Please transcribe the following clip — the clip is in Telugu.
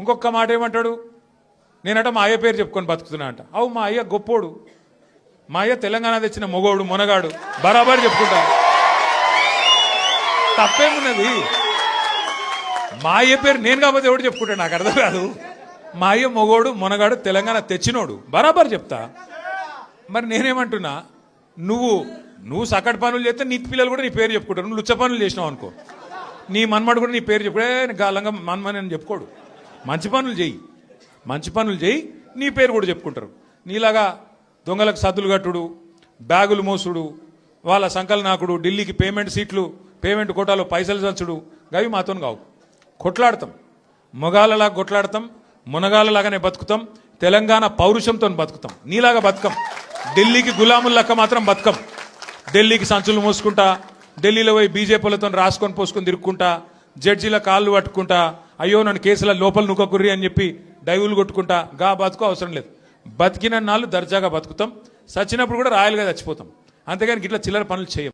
ఇంకొక మాట ఏమంటాడు, నేనట మా అయ్య పేరు చెప్పుకొని బతుకుతున్నా అంట. అవు మా అయ్య గొప్పోడు, మా అయ్య తెలంగాణ తెచ్చిన మొగోడు మునగాడు, బరాబర్ చెప్పుకుంటా. తప్పేమున్నది? మా అయ్య పేరు నేను కాకపోతే ఎవడు చెప్పుకుంటాడు, నాకు అర్థం కాదు. మా అయ్య మొగోడు మునగాడు తెలంగాణ తెచ్చినోడు, బరాబర్ చెప్తా. మరి నేనేమంటున్నా, నువ్వు సకట్ పనులు చేస్తే నీ పిల్లలు కూడా నీ పేరు చెప్పుకుంటారు. నువ్వు లుచ్చ పనులు చేసినావు అనుకో, నీ మన్మడు కూడా నీ పేరు చెప్పుడే గాలంగా మన్మని అని చెప్పుకోడు. మంచి పనులు చేయి, మంచి పనులు చేయి, నీ పేరు కూడా చెప్పుకుంటారు. నీలాగా దొంగలకు సద్దులు కట్టుడు, బ్యాగులు మోసుడు, వాళ్ళ సంకల నాకుడు, ఢిల్లీకి పేమెంట్ కోటాలో పైసలు చచ్చుడు, గవి మాతో కావు. కొట్లాడతాం, మొగాలలాగా కొట్లాడతాం, మునగాలలాగానే బతుకుతాం, తెలంగాణ పౌరుషంతో బతుకుతాం. నీలాగా బతుకం, ఢిల్లీకి గులాములక్క మాత్రం బతుకం. ఢిల్లీకి సంచులు మోసుకుంటా, ఢిల్లీలో పోయి బీజేపీలతో రాసుకొని పోసుకొని తిరుక్కుంటా, జడ్జీల కాళ్ళు పట్టుకుంటా, అయ్యో నన్ను కేసుల లోపల నుక్కకుర్రి అని చెప్పి డైవులు కొట్టుకుంటా, గా బతుకు అవసరం లేదు. బతికిన నాళ్ళు దర్జాగా బతుకుతాం, చచ్చినప్పుడు కూడా రాయలుగా చచ్చిపోతాం. అంతేగాని ఇట్లా చిల్లర పనులు చేయం.